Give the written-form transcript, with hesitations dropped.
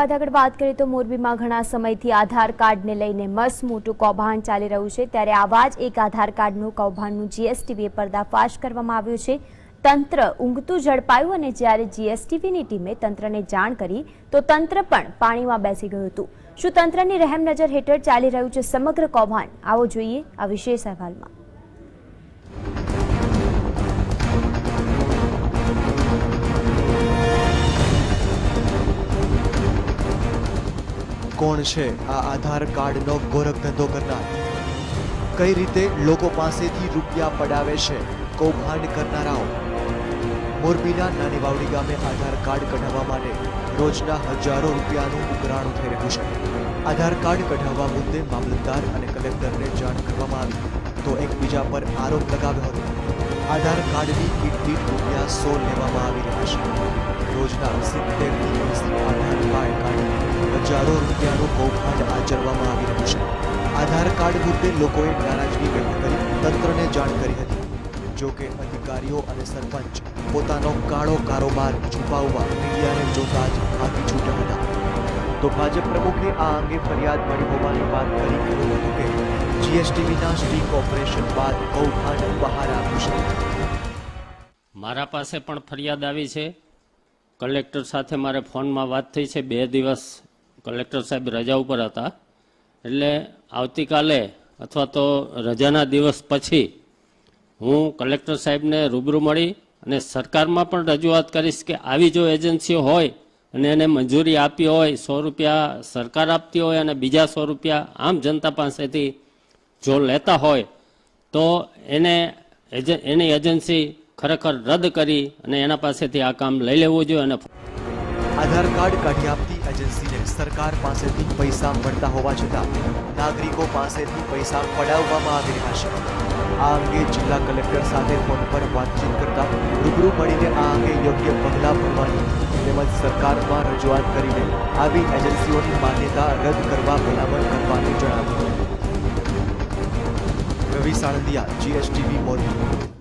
આગળ વાત કરીએ તો મોરબીમાં ઘણા સમયથી આધાર કાર્ડને લઈને મસ્ત મોટું કૌભાંડ ચાલી રહ્યું છે ત્યારે આવા જ એક આધાર કાર્ડનું કૌભાંડનું જીએસટીવીએ પર્દાફાશ કરવામાં આવ્યું છે। તંત્ર ઊંઘતું ઝડપાયું અને જ્યારે જીએસટીવીની ટીમે તંત્રને જાણ કરી તો તંત્ર પણ પાણીમાં બેસી ગયું હતું। શું તંત્રની રહેમ નજર હેઠળ ચાલી રહ્યું છે સમગ્ર કૌભાંડ? આવો જોઈએ આ વિશેષ અહેવાલમાં। કોણ છે આ આધાર કાર્ડનો ગોરખ ધંધો કરનાર? કઈ રીતે લોકો પાસેથી રૂપિયા પડાવે છે કૌભાંડ કરનારાઓ? મોરબીના નાની વાવડી ગામે આધાર કાર્ડ કઢાવવા માટે રોજના હજારો રૂપિયાનું ઉઘરાણું થઈ રહ્યું છે। આધાર કાર્ડ કઢાવવા મુદ્દે મામલતદાર અને કલેક્ટરને જાણ કરવામાં આવી તો એકબીજા પર આરોપ લગાવ્યો હતો। આધાર કાર્ડની કીટ દીઠ રૂપિયા 100 લેવામાં આવી રહ્યા છે। રોજના 70 થી 80 આધાર કાર્ડ કાઢી હજારો રૂપિયાનું કૌભાંડ આચરવામાં આવી રહ્યું છે। આધાર કાર્ડ મુદ્દે લોકોએ નારાજગી વ્યક્ત કરી તંત્રને જાણ કરી હતી। જો કે અધિકારીઓ અને સરપંચ પોતાનો કાળો કારોબાર છુપાવવા મીડિયાને જોતા જ ભાગી છૂટ્યા હતા। તો ભાજપ પ્રમુખે આ અંગે ફરિયાદ મળી હોવાની વાત કરી કહ્યું હતું કે જીએસટીવીના સ્ટિંગ ઓપરેશન બાદ કૌભાંડ બહાર આવ્યું છે। મારા પાસે પણ ફરિયાદ આવી છે। કલેક્ટર સાથે મારે ફોનમાં વાત થઈ છે। 2 દિવસ કલેક્ટર સાહેબ રજા ઉપર હતા, એટલે આવતીકાલે અથવા તો રજાના દિવસ પછી હું કલેક્ટર સાહેબને રૂબરૂ મળી અને સરકારમાં પણ રજૂઆત કરીશ કે આવી જો એજન્સીઓ હોય અને એને મંજૂરી આપી હોય, 100 રૂપિયા સરકાર આપતી હોય અને બીજા 100 રૂપિયા આમ જનતા પાસેથી જો લેતા હોય તો એની એજન્સી ખરેખર રદ કરી અને એના પાસેથી આ કામ લઈ લેવું જોઈએ। અને આધાર કાર્ડ કાઢી આપતી એજન્સીને સરકાર પાસેથી પૈસા મળતા હોવા છતાં નાગરિકો પાસેથી પૈસા પડાવવામાં આવી રહ્યા છે। આ અંગે જિલ્લા કલેક્ટર સાથે ફોન પર વાતચીત કરતા રૂબરૂ મળીને આ અંગે યોગ્ય પગલાં ભરવાની તેમજ સરકારમાં રજૂઆત કરીને આવી એજન્સીઓની માન્યતા રદ કરવા ભલામણ કરવાનું જણાવ્યું। રવિ સાણંદિયા, જીએસટીવી મોરબી।